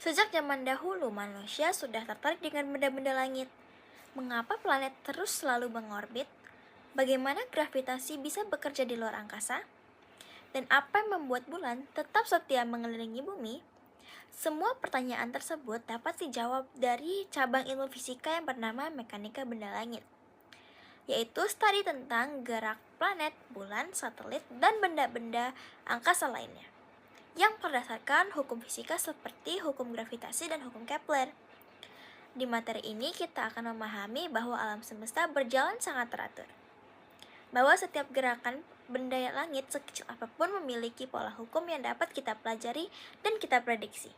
Sejak zaman dahulu, manusia sudah tertarik dengan benda-benda langit. Mengapa planet terus selalu mengorbit? Bagaimana gravitasi bisa bekerja di luar angkasa? Dan apa yang membuat bulan tetap setia mengelilingi bumi? Semua pertanyaan tersebut dapat dijawab dari cabang ilmu fisika yang bernama mekanika benda langit, yaitu studi tentang gerak planet, bulan, satelit, dan benda-benda angkasa lainnya yang berdasarkan hukum fisika seperti hukum gravitasi dan hukum Kepler. Di materi ini kita akan memahami bahwa alam semesta berjalan sangat teratur. Bahwa setiap gerakan benda langit sekecil apapun memiliki pola hukum yang dapat kita pelajari dan kita prediksi.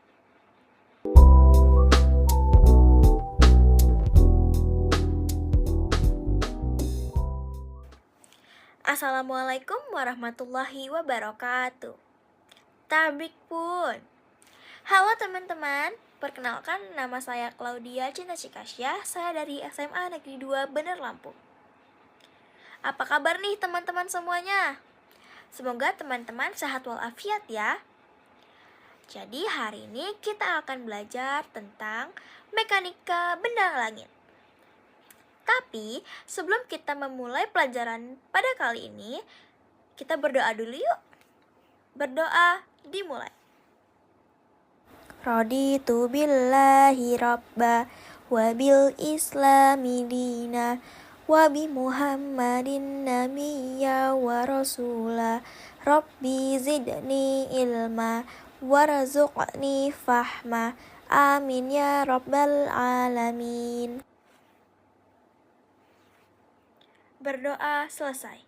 Assalamualaikum warahmatullahi wabarakatuh. Tabrik pun. Halo teman-teman, perkenalkan nama saya Claudia Cinta Cikasya, saya dari SMA Negeri 2 Bener Lampung. Apa kabar nih teman-teman semuanya? Semoga teman-teman sehat walafiat ya. Jadi hari ini kita akan belajar tentang mekanika benda langit. Tapi sebelum kita memulai pelajaran pada kali ini, kita berdoa dulu yuk. Berdoa dimulai. Raditu billahi rabba wa bil islami dina wa bi muhammadin nabiyya wa rasula rabbi zidni ilma warzuqni fahma amin ya rabbal alamin. Berdoa selesai.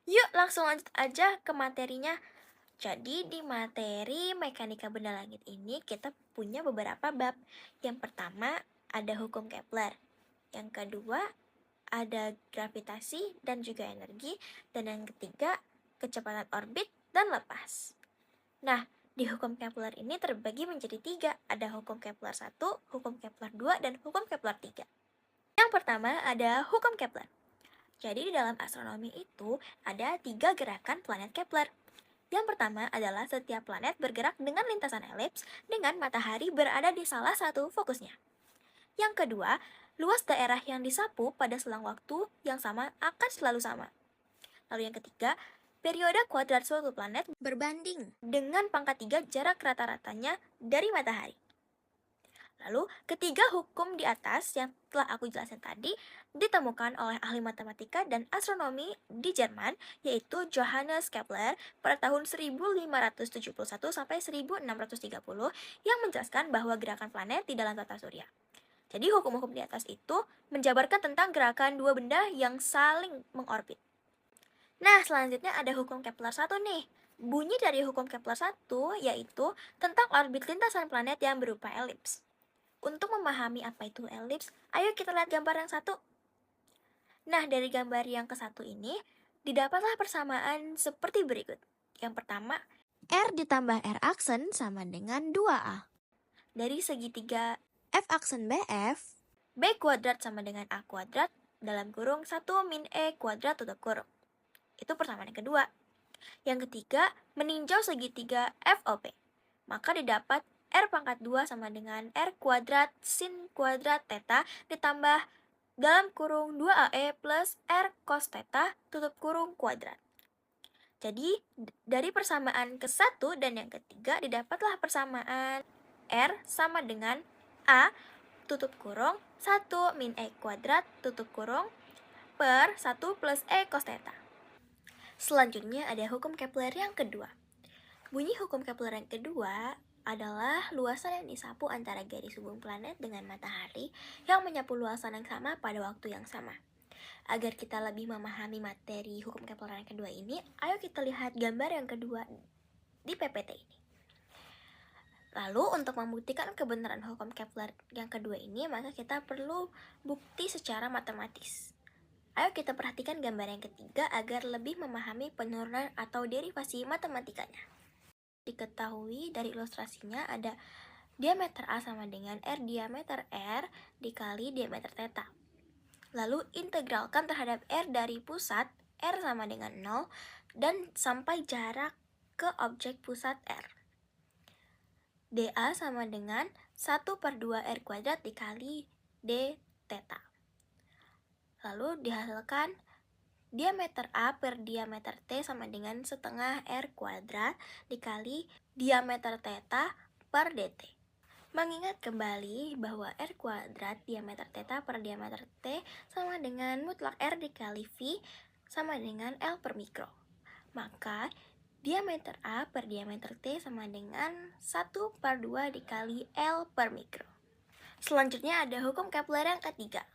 Yuk langsung lanjut aja ke materinya. Jadi di materi mekanika benda langit ini kita punya beberapa bab. Yang pertama ada hukum Kepler. Yang kedua ada gravitasi dan juga energi. Dan yang ketiga kecepatan orbit dan lepas. Nah, di hukum Kepler ini terbagi menjadi 3. Ada hukum Kepler 1, hukum Kepler 2, dan hukum Kepler 3. Yang pertama ada hukum Kepler. Jadi di dalam astronomi itu ada 3 gerakan planet Kepler. Yang pertama adalah setiap planet bergerak dengan lintasan elips dengan matahari berada di salah satu fokusnya. Yang kedua, luas daerah yang disapu pada selang waktu yang sama akan selalu sama. Lalu yang ketiga, periode kuadrat suatu planet berbanding dengan pangkat 3 jarak rata-ratanya dari matahari. Lalu, ketiga hukum di atas yang telah aku jelaskan tadi ditemukan oleh ahli matematika dan astronomi di Jerman, yaitu Johannes Kepler pada tahun 1571 sampai 1630 yang menjelaskan bahwa gerakan planet di dalam tata surya. Jadi hukum-hukum di atas itu menjabarkan tentang gerakan dua benda yang saling mengorbit. Nah, selanjutnya ada hukum Kepler 1 nih. Bunyi dari hukum Kepler 1 yaitu tentang orbit lintasan planet yang berupa elips. Untuk memahami apa itu elips, ayo kita lihat gambar yang satu. Nah, dari gambar yang ke-1 ini, didapatlah persamaan seperti berikut. Yang pertama, R ditambah R aksen sama dengan 2A. Dari segitiga F aksen BF, B kuadrat sama dengan A kuadrat, dalam kurung 1 min E kuadrat tutup kurung. Itu persamaan yang kedua. Yang ketiga, meninjau segitiga FOP. Maka didapat R pangkat 2 sama dengan R kuadrat sin kuadrat theta ditambah dalam kurung 2AE plus R cos theta tutup kurung kuadrat. Jadi dari persamaan ke-1 dan yang ketiga didapatlah persamaan R sama dengan A tutup kurung 1 min E kuadrat tutup kurung per 1 plus E cos theta. Selanjutnya ada hukum Kepler yang kedua. Bunyi hukum Kepler yang kedua adalah luasan yang disapu antara garis hubung planet dengan matahari yang menyapu luasan yang sama pada waktu yang sama. Agar kita lebih memahami materi hukum Kepler yang kedua ini, ayo kita lihat gambar yang kedua di PPT ini. Lalu untuk membuktikan kebenaran hukum Kepler yang kedua ini, maka kita perlu bukti secara matematis. Ayo kita perhatikan gambar yang ketiga agar lebih memahami penurunan atau derivasi matematikanya. Diketahui dari ilustrasinya ada diameter A sama dengan R diameter R dikali diameter theta. Lalu integralkan terhadap R dari pusat R sama dengan 0 dan sampai jarak ke objek pusat R. dA sama dengan 1/2 R kuadrat dikali d theta. Lalu dihasilkan diameter A per diameter T sama dengan setengah R kuadrat dikali diameter theta per dt. Mengingat kembali bahwa R kuadrat diameter theta per diameter T sama dengan mutlak R dikali V sama dengan L per mikro. Maka diameter A per diameter T sama dengan 1/2 dikali L per mikro. Selanjutnya ada hukum Kepler yang ketiga.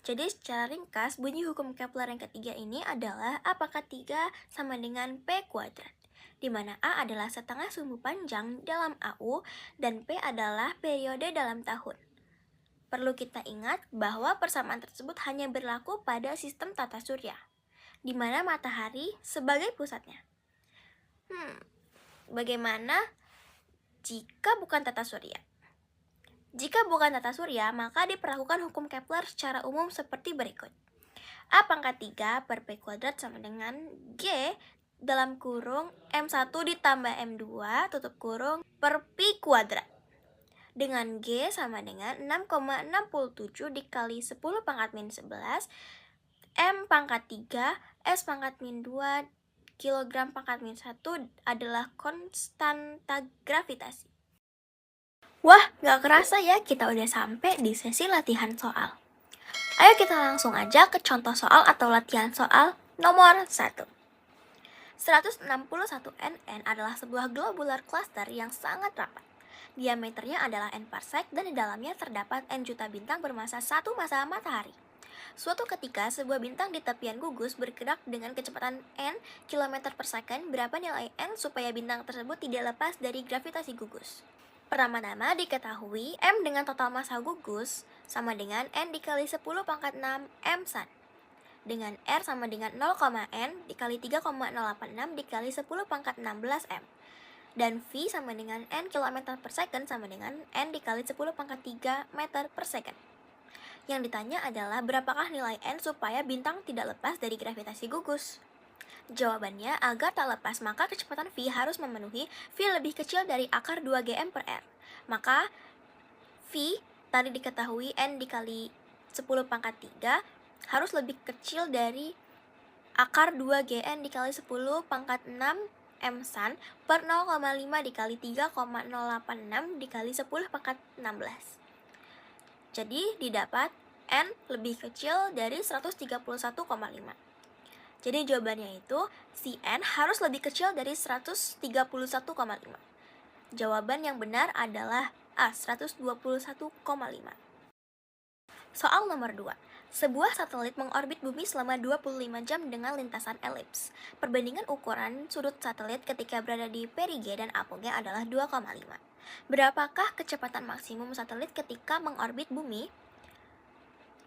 Jadi secara ringkas, bunyi hukum Kepler yang ketiga ini adalah A pangkat 3 sama dengan P kuadrat, di mana A adalah setengah sumbu panjang dalam AU dan P adalah periode dalam tahun. Perlu kita ingat bahwa persamaan tersebut hanya berlaku pada sistem tata surya, di mana matahari sebagai pusatnya. Bagaimana jika bukan tata surya? Jika bukan tata surya, maka diperlakukan hukum Kepler secara umum seperti berikut. A pangkat 3 per P kuadrat sama dengan G dalam kurung M1 ditambah M2 tutup kurung per Pi kuadrat. Dengan G sama dengan 6,67 dikali 10 pangkat min 11 M pangkat 3 S pangkat min 2 kilogram pangkat min 1 adalah konstanta gravitasi. Wah, gak kerasa ya kita udah sampai di sesi latihan soal. Ayo kita langsung aja ke contoh soal atau latihan soal nomor 1. 161 NN adalah sebuah globular cluster yang sangat rapat. Diameternya adalah N parsec dan di dalamnya terdapat N juta bintang bermassa 1 massa matahari. Suatu ketika, sebuah bintang di tepian gugus bergerak dengan kecepatan N km per second. Berapa nilai N supaya bintang tersebut tidak lepas dari gravitasi gugus? Pertama-tama diketahui M dengan total massa gugus sama dengan N dikali 10 pangkat 6 M sun. Dengan R sama dengan 0,N dikali 3,086 dikali 10 pangkat 16 M. Dan V sama dengan N km per second sama dengan N dikali 10 pangkat 3 meter per second. Yang ditanya adalah berapakah nilai N supaya bintang tidak lepas dari gravitasi gugus? Jawabannya, agar tak lepas maka kecepatan V harus memenuhi V lebih kecil dari akar 2 Gm per R. Maka V tadi diketahui N dikali 10 pangkat 3 harus lebih kecil dari akar 2 Gn dikali 10 pangkat 6 M sun per 0,5 dikali 3,086 dikali 10 pangkat 16. Jadi didapat N lebih kecil dari 131,5. Jadi jawabannya itu si N harus lebih kecil dari 131,5. Jawaban yang benar adalah A, 121,5. Soal nomor 2. Sebuah satelit mengorbit bumi selama 25 jam dengan lintasan elips. Perbandingan ukuran sudut satelit ketika berada di perigee dan apogee adalah 2,5. Berapakah kecepatan maksimum satelit ketika mengorbit bumi?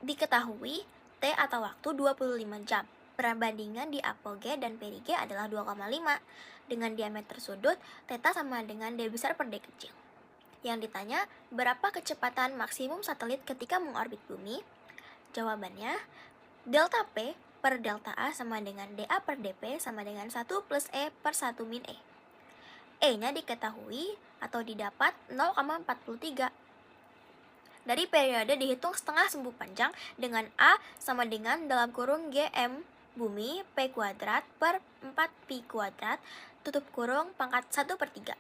Diketahui T atau waktu 25 jam. Perbandingan di apogee dan perigee adalah 2,5. Dengan diameter sudut, theta sama dengan D besar per D kecil. Yang ditanya, berapa kecepatan maksimum satelit ketika mengorbit bumi? Jawabannya, delta P per delta A sama dengan dA per dP sama dengan 1 plus E per 1 min E. E-nya diketahui atau didapat 0,43. Dari periode dihitung setengah sumbu panjang dengan A sama dengan dalam kurung GM bumi P kuadrat per 4 Pi kuadrat tutup kurung pangkat 1 per 3.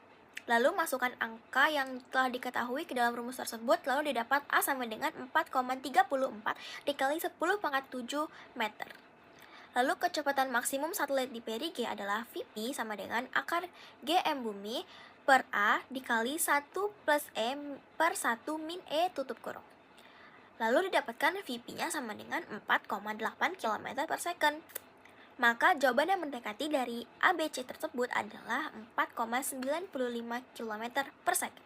Lalu masukkan angka yang telah diketahui ke dalam rumus tersebut, lalu didapat A sama dengan 4,34 dikali 10 pangkat 7 meter. Lalu kecepatan maksimum satelit di perigee adalah Vp sama dengan akar GM bumi per A dikali 1 plus E per 1 min E tutup kurung. Lalu didapatkan Vp-nya sama dengan 4,8 km per second. Maka jawaban yang mendekati dari ABC tersebut adalah 4,95 km per second.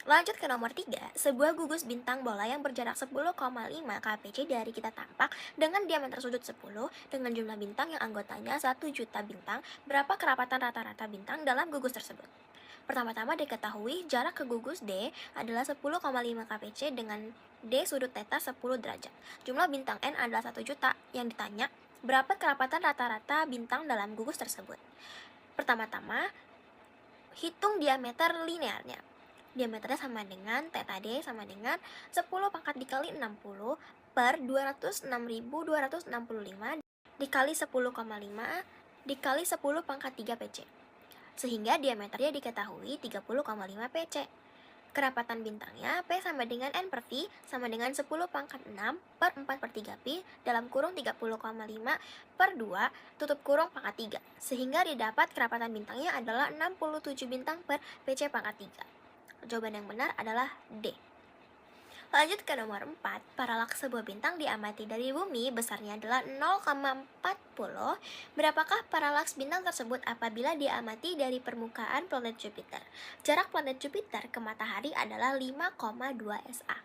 Lanjut ke nomor 3, sebuah gugus bintang bola yang berjarak 10,5 kpc dari kita tampak dengan diameter sudut 10 dengan jumlah bintang yang anggotanya 1 juta bintang. Berapa kerapatan rata-rata bintang dalam gugus tersebut? Pertama-tama diketahui jarak ke gugus D adalah 10,5 kpc dengan D sudut theta 10 derajat. Jumlah bintang N adalah 1 juta. Yang ditanya, berapa kerapatan rata-rata bintang dalam gugus tersebut? Pertama-tama, Hitung diameter linearnya. Diameternya sama dengan theta D sama dengan 10 pangkat dikali 60 per 206.265 dikali 10,5 dikali 10 pangkat 3 PC. Sehingga diameternya diketahui 30,5 PC. Kerapatan bintangnya P sama dengan N per V sama dengan 10 pangkat 6 per 4 per 3 Pi dalam kurung 30,5 per 2 tutup kurung pangkat 3. Sehingga didapat kerapatan bintangnya adalah 67 bintang per PC pangkat 3. Jawaban yang benar adalah D. Lanjut ke nomor 4, paralaks sebuah bintang diamati dari bumi besarnya adalah 0,40. Berapakah paralaks bintang tersebut apabila diamati dari permukaan planet Jupiter? Jarak planet Jupiter ke matahari adalah 5,2 SA.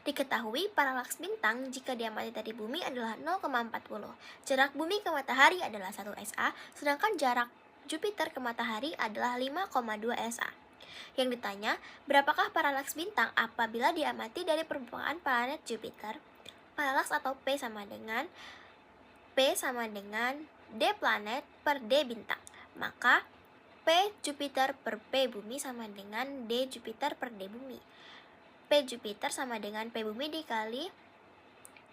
Diketahui paralaks bintang jika diamati dari bumi adalah 0,40. Jarak bumi ke matahari adalah 1 SA, sedangkan jarak Jupiter ke matahari adalah 5,2 SA. Yang ditanya, berapakah paralaks bintang apabila diamati dari permukaan planet Jupiter? Paralaks atau P sama dengan D planet per D bintang. Maka P Jupiter per P bumi sama dengan D Jupiter per D bumi. P Jupiter sama dengan P bumi dikali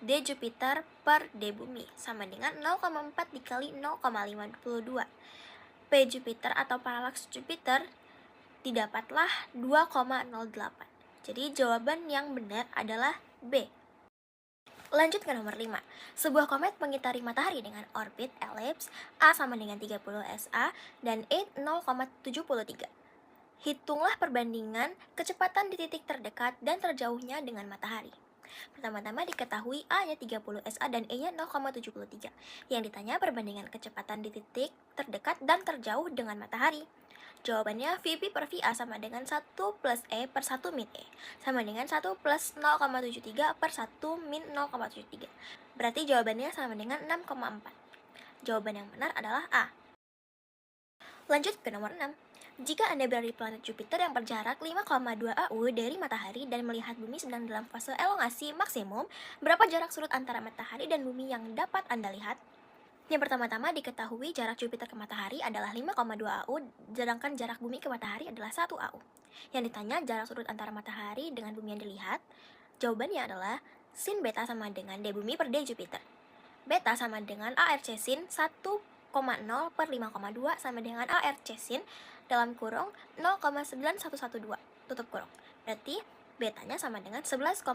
D Jupiter per D bumi sama dengan 0,4 dikali 0,522. P Jupiter atau paralaks Jupiter didapatlah 2,08. Jadi jawaban yang benar adalah B. Lanjut ke nomor 5. Sebuah komet mengitari matahari dengan orbit elips A sama dengan 30 SA dan E 0,73. Hitunglah perbandingan kecepatan di titik terdekat dan terjauhnya dengan matahari. Pertama-tama diketahui A-nya 30 SA dan E-nya 0,73. Yang ditanya perbandingan kecepatan di titik terdekat dan terjauh dengan matahari. Jawabannya VP per VA sama dengan 1 plus E per 1 min E sama dengan 1 plus 0,73 per 1 min 0,73. Berarti jawabannya sama dengan 6,4. Jawaban yang benar adalah A. Lanjut ke nomor 6. Jika Anda berada di planet Jupiter yang berjarak 5,2 AU dari matahari dan melihat bumi sedang dalam fase elongasi maksimum, berapa jarak sudut antara matahari dan bumi yang dapat Anda lihat? Yang pertama-tama diketahui jarak Jupiter ke matahari adalah 5,2 AU, sedangkan jarak bumi ke matahari adalah 1 AU. Yang ditanya jarak sudut antara matahari dengan bumi yang dilihat, jawabannya adalah sin beta sama dengan D bumi per D Jupiter. Beta sama dengan ARC sin 1,0 per 5,2 sama dengan ARC sin dalam kurung 0,9112 tutup kurung. Berarti betanya sama dengan 11,08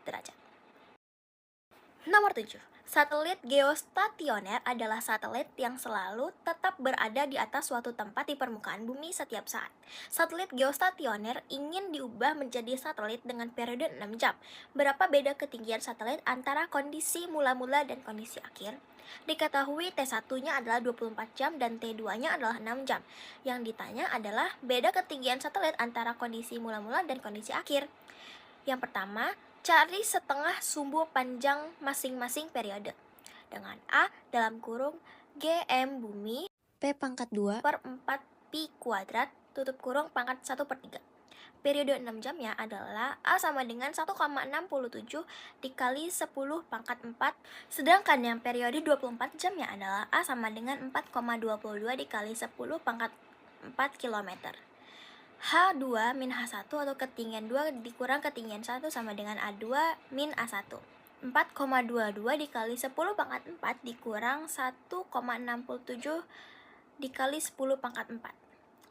derajat. Nomor 7. Satelit geostasioner adalah satelit yang selalu tetap berada di atas suatu tempat di permukaan bumi setiap saat. Satelit geostasioner ingin diubah menjadi satelit dengan periode 6 jam. Berapa beda ketinggian satelit antara kondisi mula-mula dan kondisi akhir? Diketahui T1-nya adalah 24 jam dan T2-nya adalah 6 jam. Yang ditanya adalah beda ketinggian satelit antara kondisi mula-mula dan kondisi akhir. Yang pertama, cari setengah sumbu panjang masing-masing periode. Dengan A dalam kurung GM bumi P pangkat 2 per 4 Pi kuadrat tutup kurung pangkat 1 per 3. Periode 6 jamnya adalah A sama dengan 1,67 dikali 10 pangkat 4. Sedangkan yang periode 24 jamnya adalah A sama dengan 4,22 dikali 10 pangkat 4 km. H2 min H1 atau ketinggian 2 dikurang ketinggian 1 sama dengan A2 min A1. 4,22 dikali 10 pangkat 4 dikurang 1,67 dikali 10 pangkat 4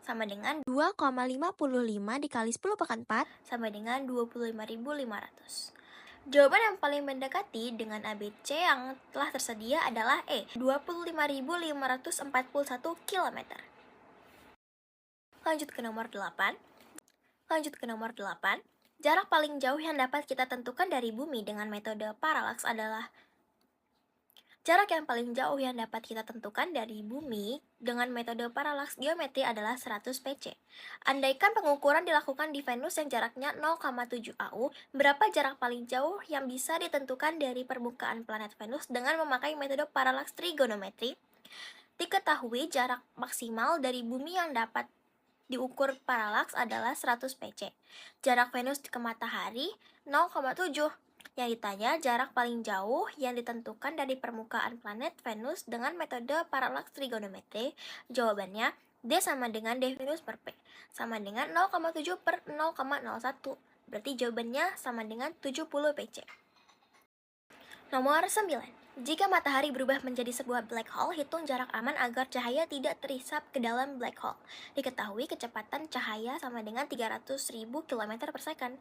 sama dengan 2,55 dikali 10 pangkat 4 sama dengan 25.500. Jawaban yang paling mendekati dengan ABC yang telah tersedia adalah E, 25.541 km. Lanjut ke nomor 8. Jarak paling jauh yang dapat kita tentukan dari bumi dengan metode paralaks adalah jarak yang paling jauh yang dapat kita tentukan dari bumi dengan metode paralaks geometri adalah 100 PC. Andaikan pengukuran dilakukan di Venus yang jaraknya 0,7 AU, berapa jarak paling jauh yang bisa ditentukan dari permukaan planet Venus dengan memakai metode paralaks trigonometri? Diketahui jarak maksimal dari bumi yang dapat diukur paralaks adalah 100 PC. Jarak Venus ke matahari 0,7. Yang ditanya jarak paling jauh yang ditentukan dari permukaan planet Venus dengan metode paralaks trigonometri, jawabannya D sama dengan D minus per P, sama dengan 0,7 per 0,01. Berarti jawabannya sama dengan 70 PC. Nomor 9. Jika matahari berubah menjadi sebuah black hole, hitung jarak aman agar cahaya tidak terhisap ke dalam black hole. Diketahui kecepatan cahaya sama dengan 300.000 km per second.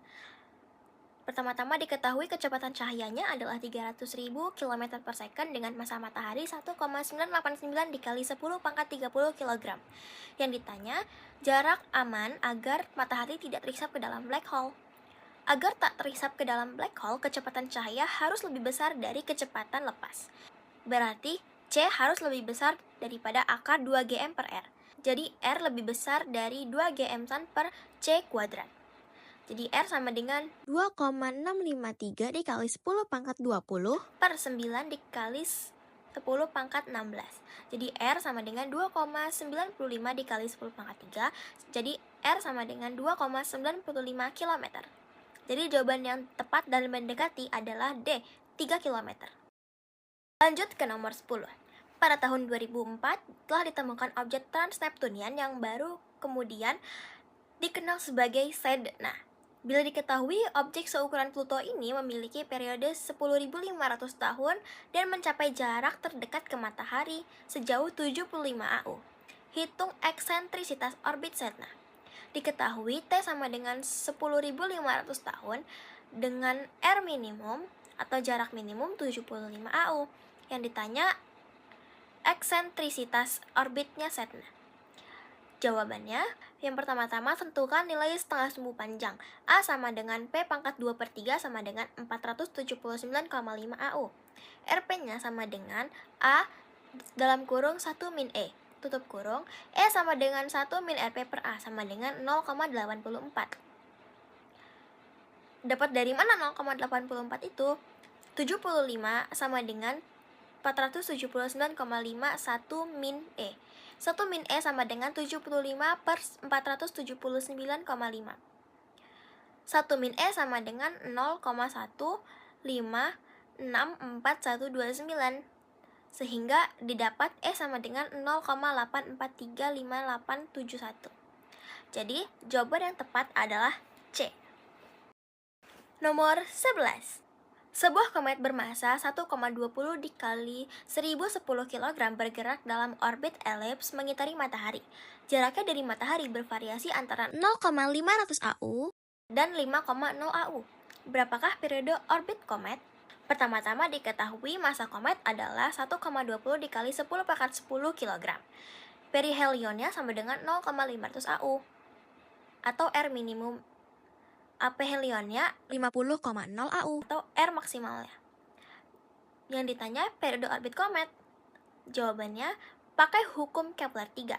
Pertama-tama diketahui kecepatan cahayanya adalah 300.000 km per second dengan massa matahari 1,989 dikali 10 pangkat 30 kg. Yang ditanya, jarak aman agar matahari tidak terhisap ke dalam black hole. Agar tak terhisap ke dalam black hole, kecepatan cahaya harus lebih besar dari kecepatan lepas. Berarti C harus lebih besar daripada akar 2 gm per R. Jadi R lebih besar dari 2 gm tan per C kuadrat. Jadi R sama dengan 2,653 dikali 10 pangkat 20 per 9 dikali 10 pangkat 16. Jadi R sama dengan 2,95 dikali 10 pangkat 3. Jadi R sama dengan 2,95 km. Jadi jawaban yang tepat dan mendekati adalah D, 3 km. Lanjut ke nomor 10. Pada tahun 2004 telah ditemukan objek trans-Neptunian yang baru kemudian dikenal sebagai Sedna. Bila diketahui objek seukuran Pluto ini memiliki periode 10.500 tahun dan mencapai jarak terdekat ke matahari sejauh 75 AU. Hitung eksentrisitas orbit Sedna. Diketahui T sama dengan 10.500 tahun dengan R minimum atau jarak minimum 75 AU. Yang ditanya eksentrisitas orbitnya Sedna. Jawabannya, yang pertama-tama tentukan nilai setengah sumbu panjang. A sama dengan P pangkat 2 per 3 sama dengan 479,5 AU. RP-nya sama dengan A dalam kurung 1 min E, tutup kurung, E sama dengan 1 min RP per A sama dengan 0,84. Dapat dari mana 0,84 itu? 75 sama dengan 479,5 1 min E. 1 min E sama dengan 75 per 479,5. 1 min E sama dengan 0,1564129. Sehingga didapat E sama dengan 0,8435871. Jadi, jawaban yang tepat adalah C. Nomor 11. Sebuah komet bermassa 1,20 dikali 1010 kg bergerak dalam orbit elips mengitari matahari. Jaraknya dari matahari bervariasi antara 0,500 AU dan 5,0 AU. Berapakah periode orbit komet? Pertama-tama diketahui massa komet adalah 1,20 dikali 10 pangkat 10 kg. Perihelionnya sama dengan 0,500 AU. Atau R minimum. Aphelionnya 50,0 AU. atau R maksimalnya. Yang ditanya periode orbit komet. Jawabannya pakai hukum Kepler 3.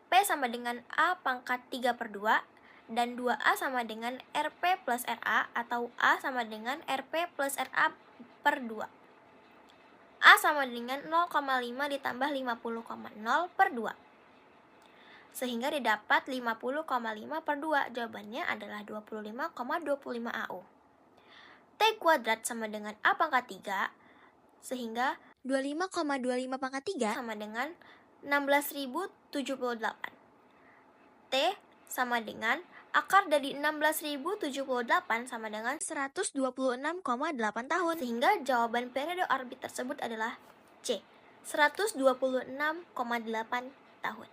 P sama dengan A pangkat 3 per 2 dan 2A sama dengan RP plus RA atau A sama dengan RP plus RA per 2. A sama dengan 0,5 ditambah 50,0 per 2. Sehingga didapat 50,5 per 2. Jawabannya adalah 25,25 AU. T kuadrat sama dengan A pangkat 3. Sehingga 25,25 pangkat 3 sama dengan 16.078. T sama dengan akar dari 16.078 sama dengan 126,8 tahun. sehingga jawaban periode orbit tersebut adalah C, 126,8 tahun.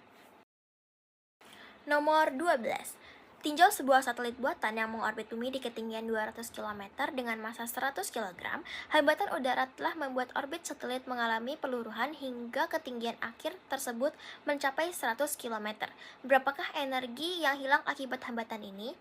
Nomor 12. Tinjau sebuah satelit buatan yang mengorbit bumi di ketinggian 200 km dengan massa 100 kg. Hambatan udara telah membuat orbit satelit mengalami peluruhan hingga ketinggian akhir tersebut mencapai 100 km. Berapakah energi yang hilang akibat hambatan ini?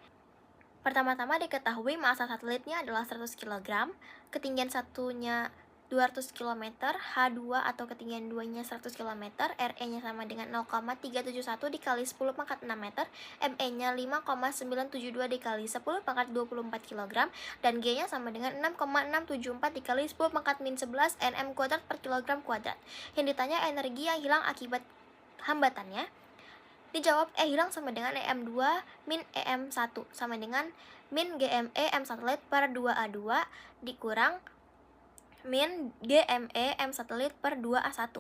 Pertama-tama diketahui massa satelitnya adalah 100 kg, ketinggian satunya 200 km, H2 atau ketinggian 2-nya 100 km, RE-nya sama dengan 0,371 dikali 10 pangkat 6 meter, ME-nya 5,972 dikali 10 pangkat 24 kg, dan G-nya sama dengan 6,674 dikali 10 pangkat min 11 Nm kuadrat per kilogram kuadrat. Yang ditanya energi yang hilang akibat hambatannya, dijawab E hilang sama dengan EM2 min EM1 sama dengan min GME M satelit per 2A2 dikurang min GME M satelit per 2A1.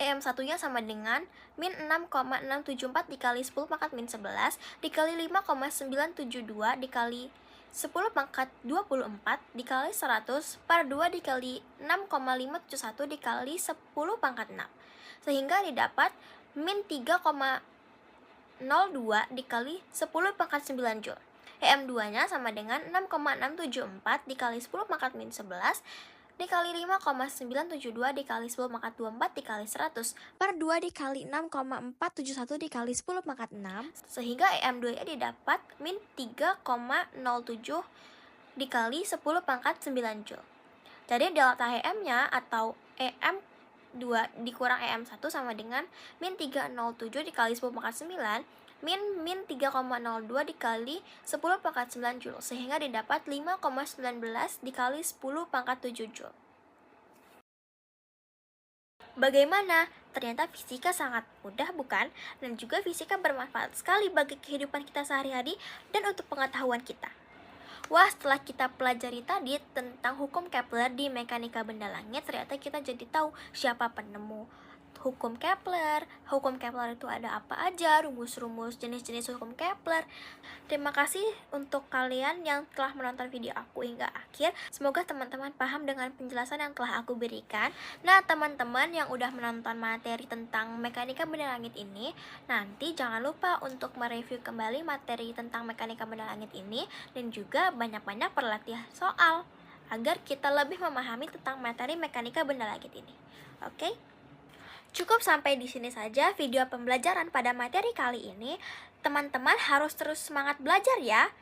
EM1-nya sama dengan min 6,674 dikali 10 pangkat min 11 dikali 5,972 dikali 10 pangkat 24 dikali 100 per 2 dikali 6,571 dikali 10 pangkat 6. Sehingga didapat min 3,02 dikali 10 pangkat 9 Joule. EM2-nya sama dengan 6,674 dikali 10 pangkat min 11 dikali 5,972 dikali 10 pangkat 24 dikali 100 per 2 dikali 6,471 dikali 10 pangkat 6 sehingga EM2-nya didapat min 3,07 dikali 10 pangkat 9 Joule. Jadi delta EM-nya atau EM2 dikurang EM1 sama dengan min 307 dikali 10 pangkat 9 min 3,02 dikali 10 pangkat 9 Joule sehingga didapat 5,19 dikali 10 pangkat 7 Joule. Bagaimana? Ternyata fisika sangat mudah bukan? Dan juga fisika bermanfaat sekali bagi kehidupan kita sehari-hari dan untuk pengetahuan kita. Wah, setelah kita pelajari tadi tentang hukum Kepler di mekanika benda langit, ternyata kita jadi tahu siapa penemu hukum Kepler itu ada apa aja, rumus-rumus jenis-jenis hukum Kepler. Terima kasih untuk kalian yang telah menonton video aku hingga akhir. Semoga teman-teman paham dengan penjelasan yang telah aku berikan. Nah, teman-teman yang udah menonton materi tentang mekanika benda langit ini, nanti jangan lupa untuk mereview kembali materi tentang mekanika benda langit ini dan juga banyak-banyak perlatihan soal agar kita lebih memahami tentang materi mekanika benda langit ini. Oke? Cukup sampai di sini saja video pembelajaran pada materi kali ini. Teman-teman harus terus semangat belajar ya.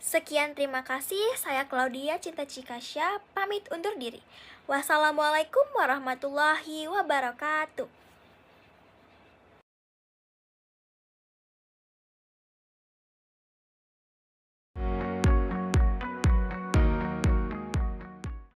Sekian, terima kasih. Saya Claudia Cinta Cikasya, pamit undur diri. Wassalamualaikum warahmatullahi wabarakatuh.